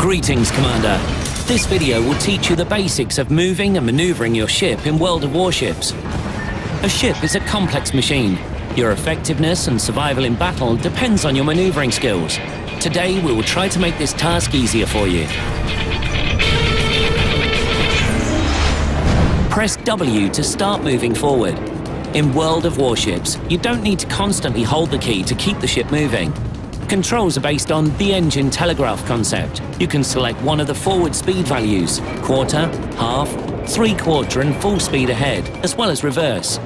Greetings, Commander. This video will teach you the basics of moving and maneuvering your ship in World of Warships. A ship is a complex machine. Your effectiveness and survival in battle depends on your maneuvering skills. Today, we will try to make this task easier for you. Press W to start moving forward. In World of Warships, you don't need to constantly hold the key to keep the ship moving. Controls are based on the engine telegraph concept. You can select one of the forward speed values, quarter, half, three-quarter and full speed ahead, as well as reverse.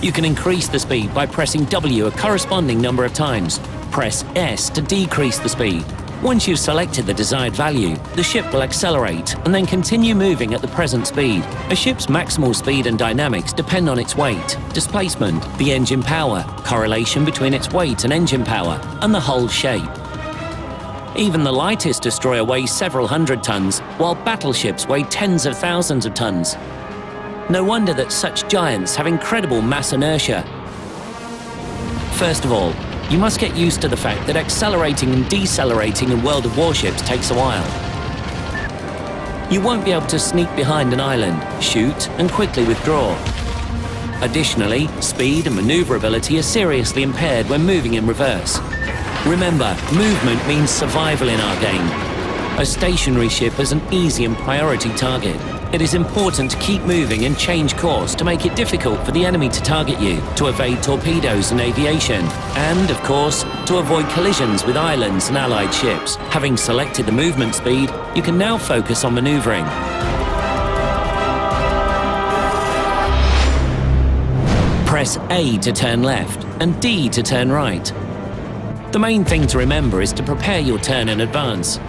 You can increase the speed by pressing W a corresponding number of times. Press S to decrease the speed. Once you've selected the desired value, the ship will accelerate and then continue moving at the present speed. A ship's maximal speed and dynamics depend on its weight, displacement, the engine power, correlation between its weight and engine power, and the hull shape. Even the lightest destroyer weighs several hundred tons, while battleships weigh tens of thousands of tons. No wonder that such giants have incredible mass inertia. First of all, you must get used to the fact that accelerating and decelerating in World of Warships takes a while. You won't be able to sneak behind an island, shoot, and quickly withdraw. Additionally, speed and maneuverability are seriously impaired when moving in reverse. Remember, movement means survival in our game. A stationary ship is an easy and priority target. It is important to keep moving and change course to make it difficult for the enemy to target you, to evade torpedoes and aviation, and, of course, to avoid collisions with islands and allied ships. Having selected the movement speed, you can now focus on maneuvering. Press A to turn left and D to turn right. The main thing to remember is to prepare your turn in advance.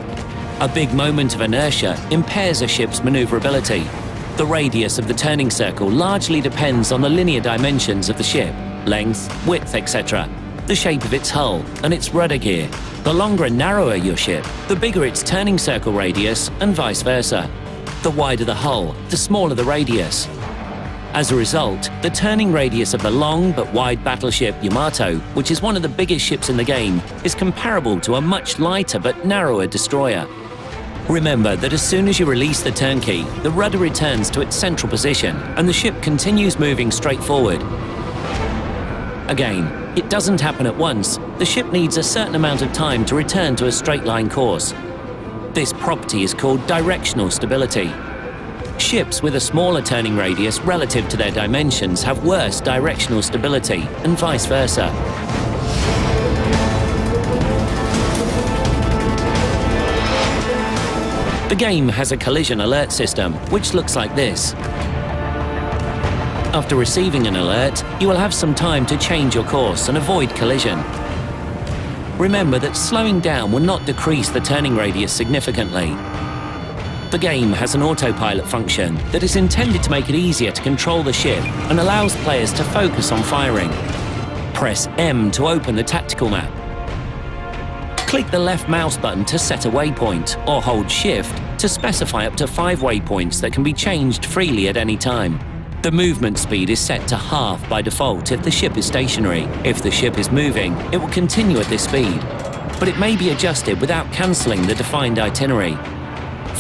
A big moment of inertia impairs a ship's maneuverability. The radius of the turning circle largely depends on the linear dimensions of the ship, length, width, etc., the shape of its hull, and its rudder gear. The longer and narrower your ship, the bigger its turning circle radius, and vice versa. The wider the hull, the smaller the radius. As a result, the turning radius of the long but wide battleship Yamato, which is one of the biggest ships in the game, is comparable to a much lighter but narrower destroyer. Remember that as soon as you release the turn key, the rudder returns to its central position and the ship continues moving straight forward. Again, it doesn't happen at once. The ship needs a certain amount of time to return to a straight line course. This property is called directional stability. Ships with a smaller turning radius relative to their dimensions have worse directional stability, and vice versa. The game has a collision alert system, which looks like this. After receiving an alert, you will have some time to change your course and avoid collision. Remember that slowing down will not decrease the turning radius significantly. The game has an autopilot function that is intended to make it easier to control the ship and allows players to focus on firing. Press M to open the tactical map. Click the left mouse button to set a waypoint, or hold Shift to specify up to 5 waypoints that can be changed freely at any time. The movement speed is set to half by default if the ship is stationary. If the ship is moving, it will continue at this speed, but it may be adjusted without cancelling the defined itinerary.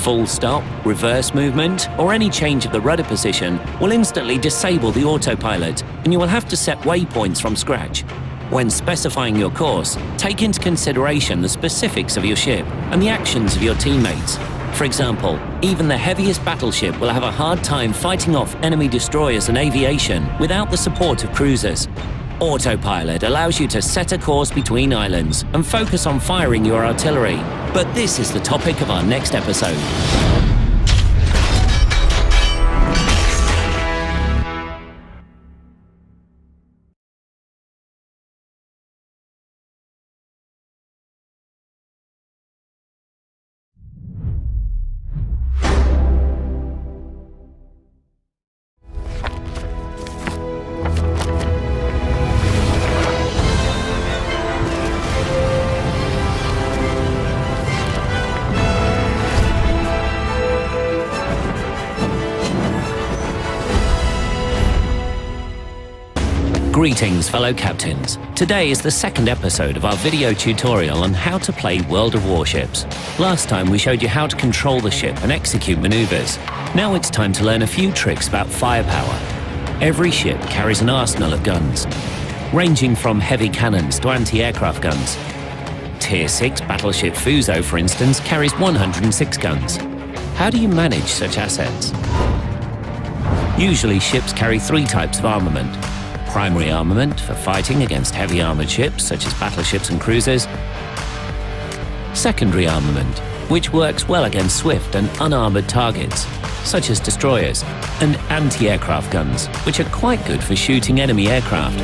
Full stop, reverse movement, or any change of the rudder position will instantly disable the autopilot, and you will have to set waypoints from scratch. When specifying your course, take into consideration the specifics of your ship and the actions of your teammates. For example, even the heaviest battleship will have a hard time fighting off enemy destroyers and aviation without the support of cruisers. Autopilot allows you to set a course between islands and focus on firing your artillery. But this is the topic of our next episode. Greetings, fellow captains. Today is the second episode of our video tutorial on how to play World of Warships. Last time we showed you how to control the ship and execute maneuvers. Now it's time to learn a few tricks about firepower. Every ship carries an arsenal of guns, ranging from heavy cannons to anti-aircraft guns. Tier 6 battleship Fuso, for instance, carries 106 guns. How do you manage such assets? Usually ships carry three types of armament. Primary armament for fighting against heavy armoured ships such as battleships and cruisers. Secondary armament, which works well against swift and unarmoured targets such as destroyers. And anti-aircraft guns, which are quite good for shooting enemy aircraft.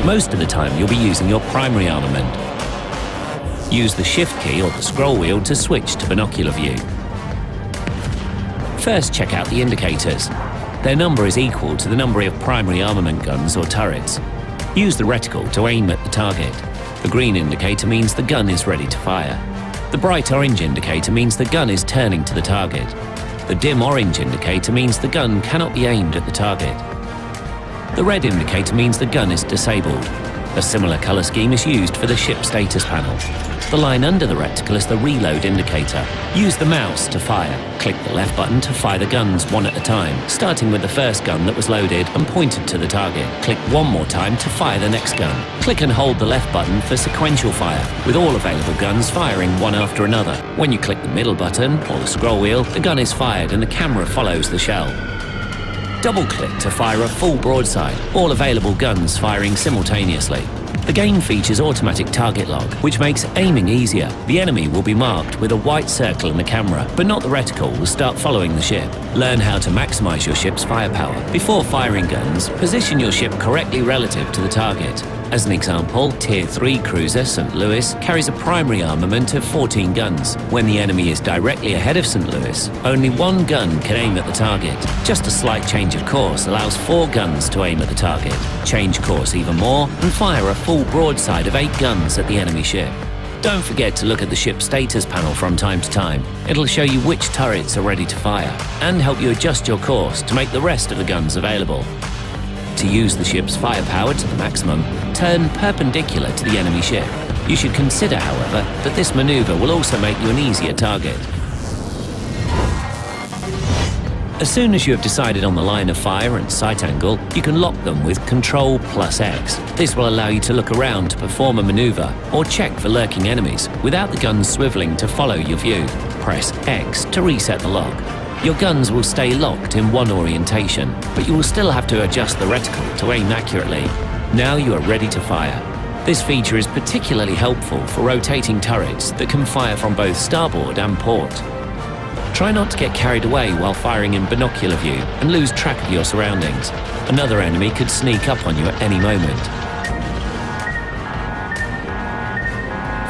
Most of the time you'll be using your primary armament. Use the shift key or the scroll wheel to switch to binocular view. First, check out the indicators. Their number is equal to the number of primary armament guns or turrets. Use the reticle to aim at the target. The green indicator means the gun is ready to fire. The bright orange indicator means the gun is turning to the target. The dim orange indicator means the gun cannot be aimed at the target. The red indicator means the gun is disabled. A similar colour scheme is used for the ship status panel. The line under the reticle is the reload indicator. Use the mouse to fire. Click the left button to fire the guns one at a time, starting with the first gun that was loaded and pointed to the target. Click one more time to fire the next gun. Click and hold the left button for sequential fire, with all available guns firing one after another. When you click the middle button or the scroll wheel, the gun is fired and the camera follows the shell. Double-click to fire a full broadside, all available guns firing simultaneously. The game features automatic target lock, which makes aiming easier. The enemy will be marked with a white circle in the camera, but not the reticle will start following the ship. Learn how to maximize your ship's firepower. Before firing guns, position your ship correctly relative to the target. As an example, Tier 3 cruiser St. Louis carries a primary armament of 14 guns. When the enemy is directly ahead of St. Louis, only one gun can aim at the target. Just a slight change of course allows 4 guns to aim at the target. Change course even more and fire a full broadside of 8 guns at the enemy ship. Don't forget to look at the ship status panel from time to time. It'll show you which turrets are ready to fire and help you adjust your course to make the rest of the guns available. To use the ship's firepower to the maximum, turn perpendicular to the enemy ship. You should consider, however, that this maneuver will also make you an easier target. As soon as you have decided on the line of fire and sight angle, you can lock them with Ctrl+X. This will allow you to look around to perform a maneuver or check for lurking enemies without the guns swiveling to follow your view. Press X to reset the lock. Your guns will stay locked in one orientation, but you will still have to adjust the reticle to aim accurately. Now you are ready to fire. This feature is particularly helpful for rotating turrets that can fire from both starboard and port. Try not to get carried away while firing in binocular view and lose track of your surroundings. Another enemy could sneak up on you at any moment.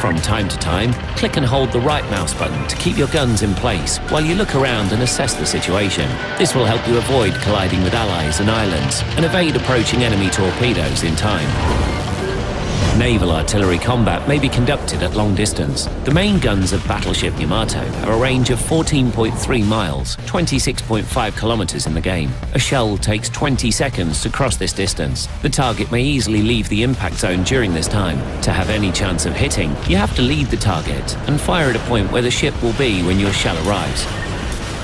From time to time, click and hold the right mouse button to keep your guns in place while you look around and assess the situation. This will help you avoid colliding with allies and islands and evade approaching enemy torpedoes in time. Naval artillery combat may be conducted at long distance. The main guns of battleship Yamato have a range of 14.3 miles, 26.5 kilometers in the game. A shell takes 20 seconds to cross this distance. The target may easily leave the impact zone during this time. To have any chance of hitting, you have to lead the target and fire at a point where the ship will be when your shell arrives.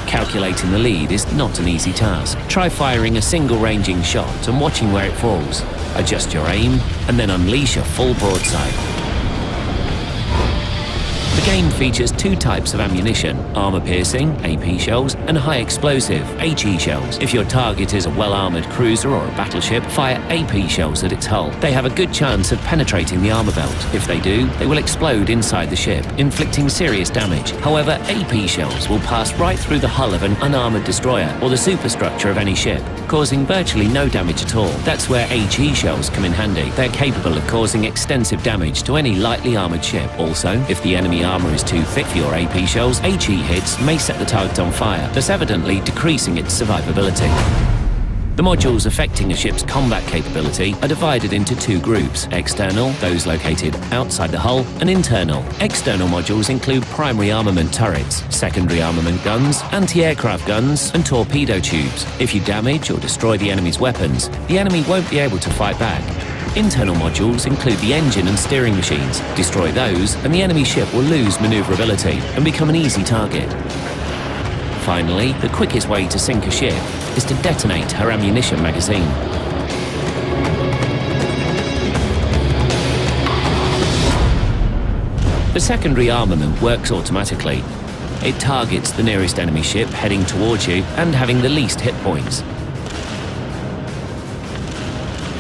Calculating the lead is not an easy task. Try firing a single ranging shot and watching where it falls. Adjust your aim, and then unleash a full broadside. The game features 2 types of ammunition: armor-piercing, AP shells, and high-explosive, HE shells. If your target is a well-armored cruiser or a battleship, fire AP shells at its hull. They have a good chance of penetrating the armor belt. If they do, they will explode inside the ship, inflicting serious damage. However, AP shells will pass right through the hull of an unarmored destroyer or the superstructure of any ship, causing virtually no damage at all. That's where HE shells come in handy. They're capable of causing extensive damage to any lightly armored ship. Also, if the enemy armor is too thick for your AP shells, HE hits may set the target on fire, thus evidently decreasing its survivability. The modules affecting a ship's combat capability are divided into two groups: external, those located outside the hull, and internal. External modules include primary armament turrets, secondary armament guns, anti-aircraft guns, and torpedo tubes. If you damage or destroy the enemy's weapons, the enemy won't be able to fight back. Internal modules include the engine and steering machines. Destroy those, and the enemy ship will lose maneuverability and become an easy target. Finally, the quickest way to sink a ship is to detonate her ammunition magazine. The secondary armament works automatically. It targets the nearest enemy ship heading towards you and having the least hit points.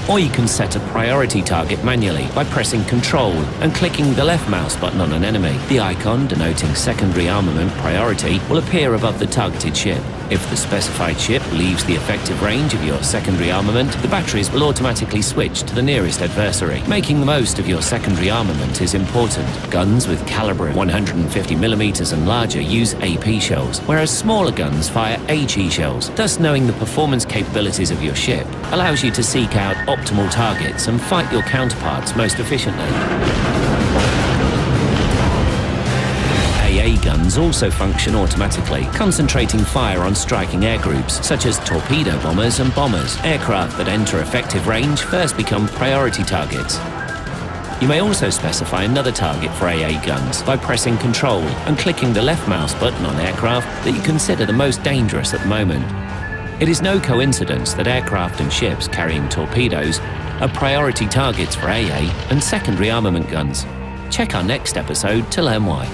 Or you can set a priority target manually by pressing Control and clicking the left mouse button on an enemy. The icon denoting secondary armament priority will appear above the targeted ship. If the specified ship leaves the effective range of your secondary armament, the batteries will automatically switch to the nearest adversary. Making the most of your secondary armament is important. Guns with caliber of 150mm and larger use AP shells, whereas smaller guns fire HE shells. Thus, knowing the performance capabilities of your ship allows you to seek out optimal targets and fight your counterparts most efficiently. AA guns also function automatically, concentrating fire on striking air groups, such as torpedo bombers and bombers. Aircraft that enter effective range first become priority targets. You may also specify another target for AA guns by pressing Control and clicking the left mouse button on aircraft that you consider the most dangerous at the moment. It is no coincidence that aircraft and ships carrying torpedoes are priority targets for AA and secondary armament guns. Check our next episode to learn why.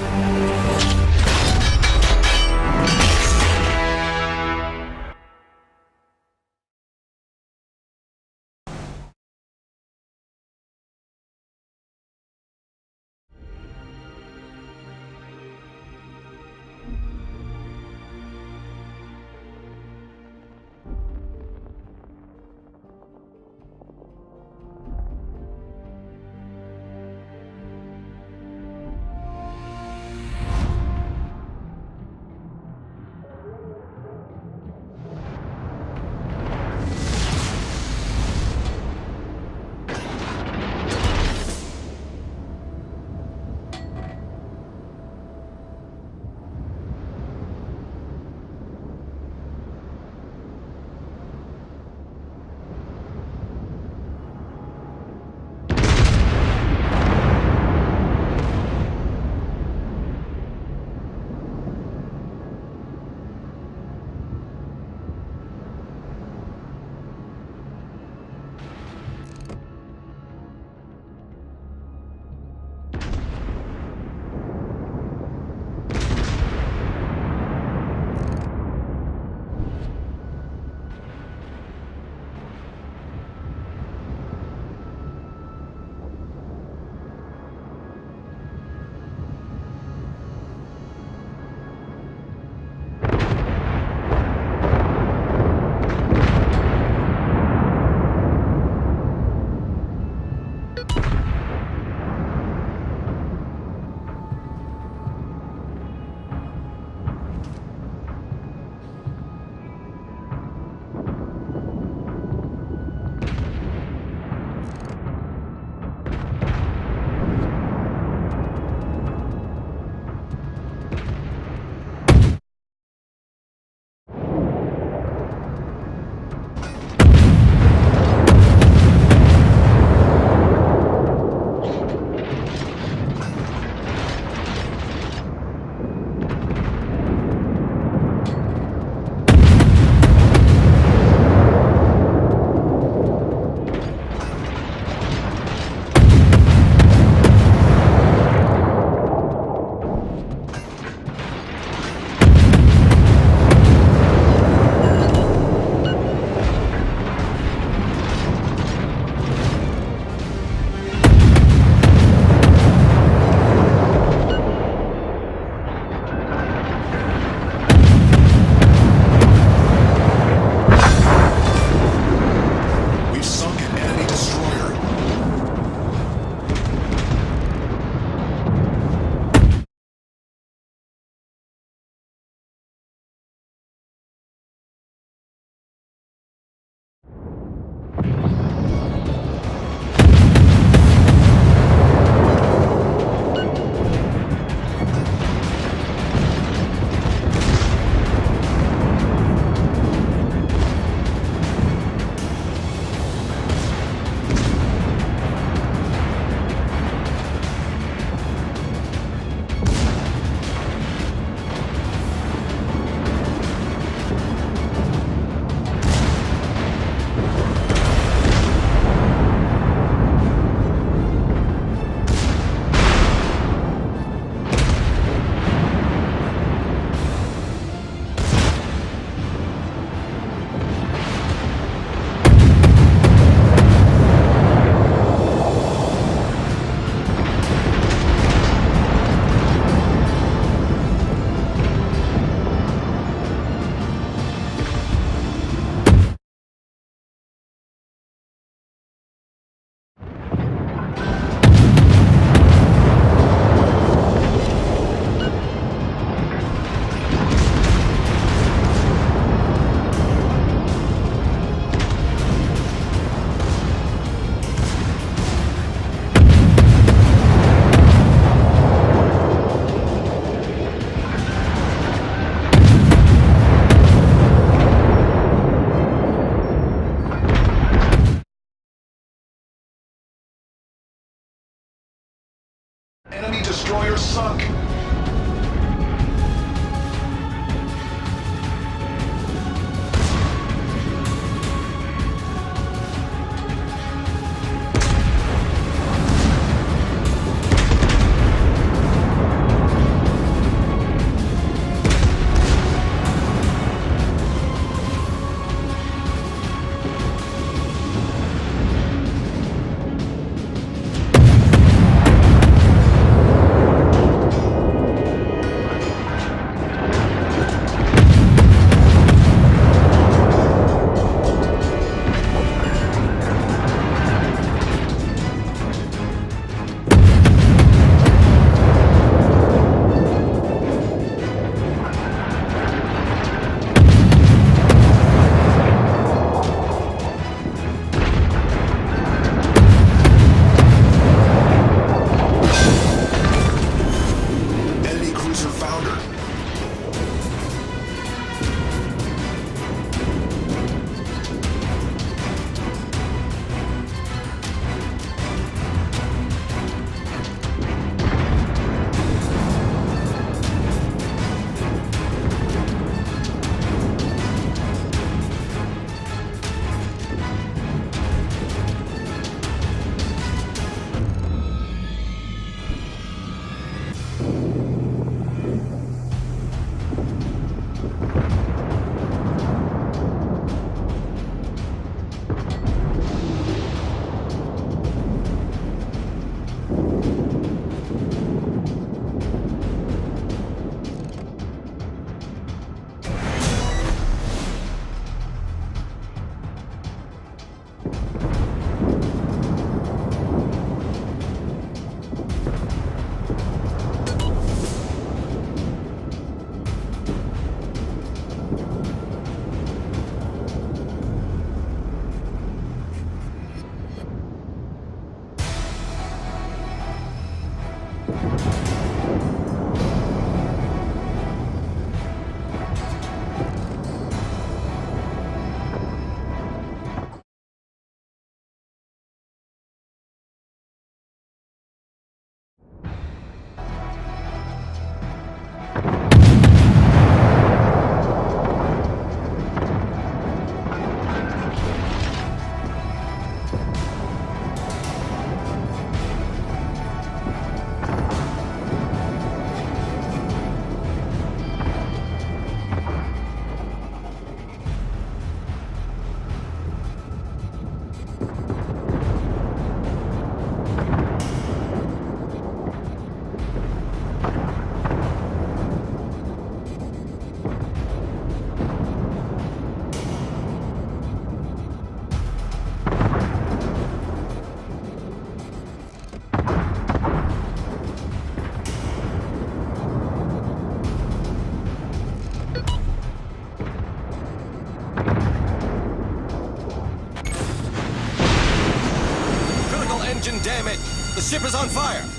ship is on fire!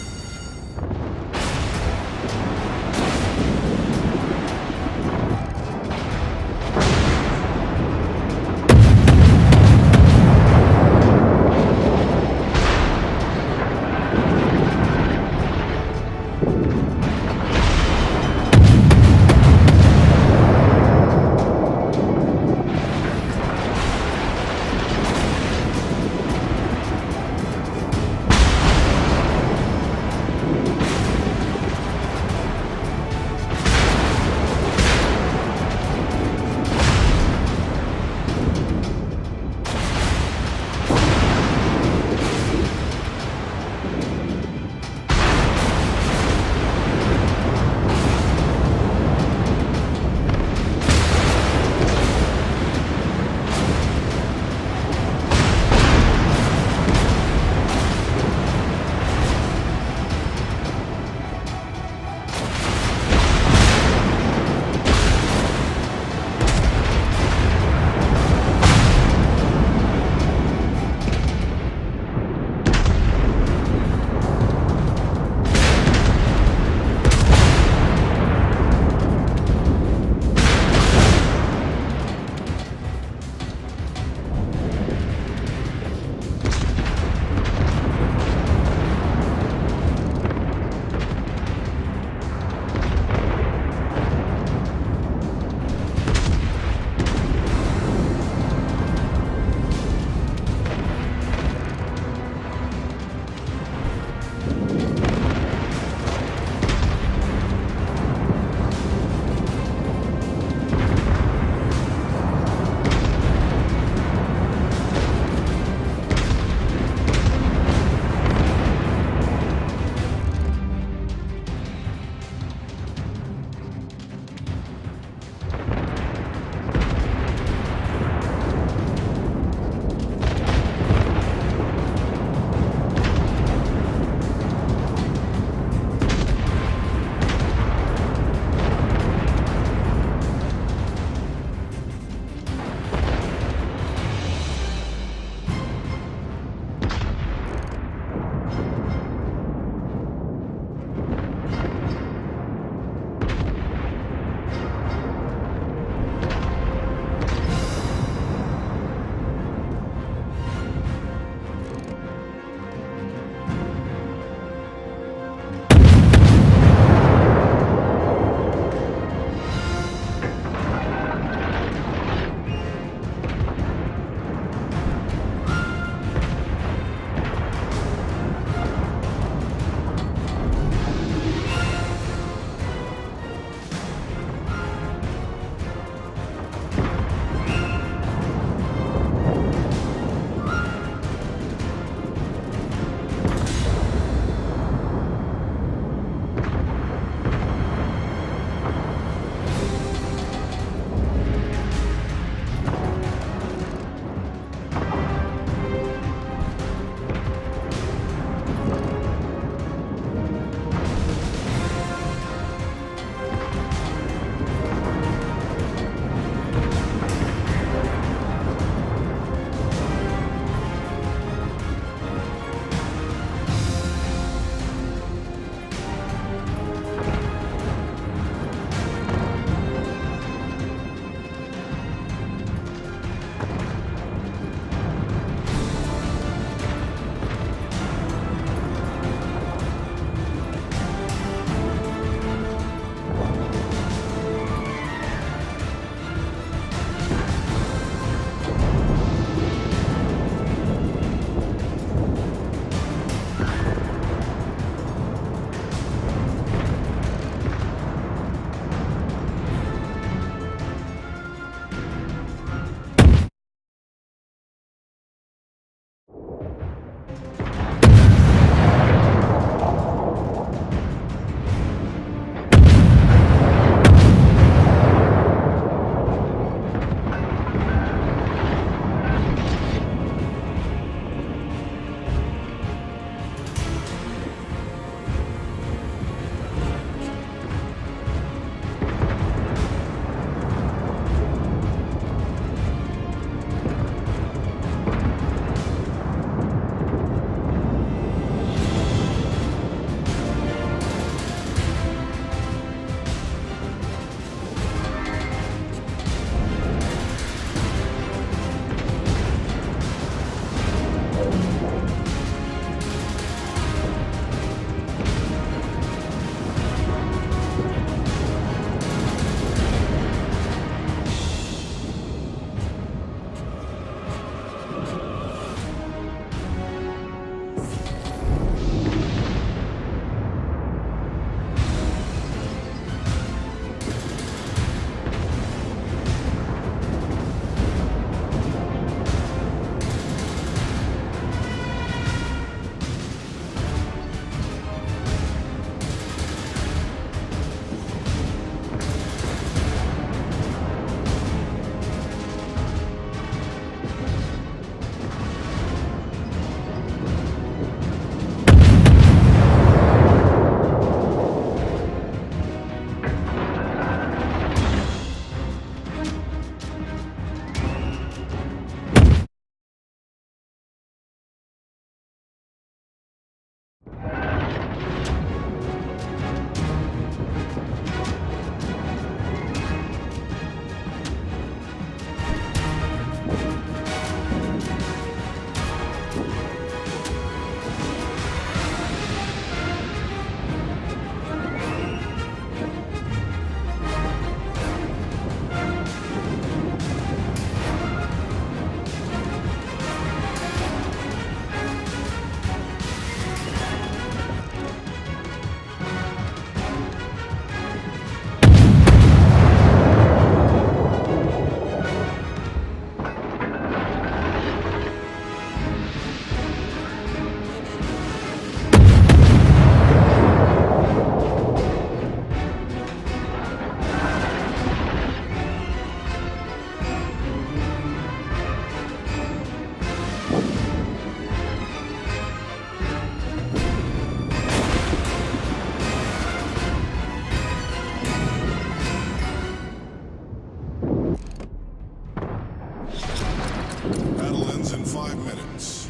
Battle ends in 5 minutes.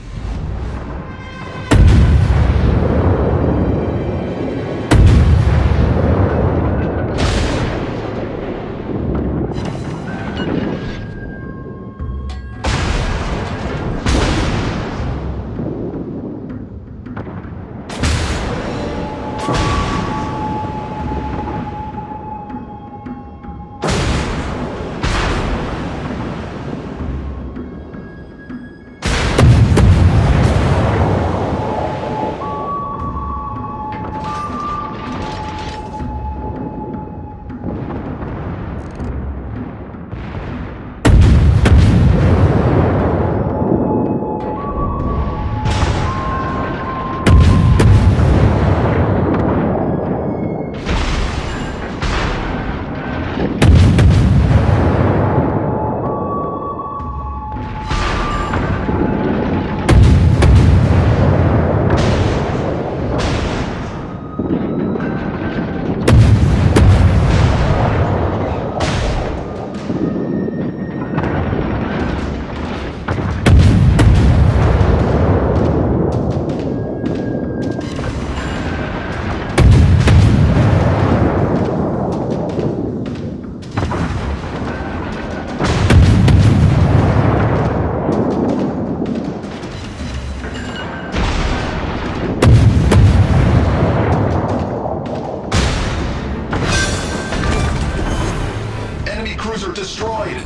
Enemy cruiser destroyed.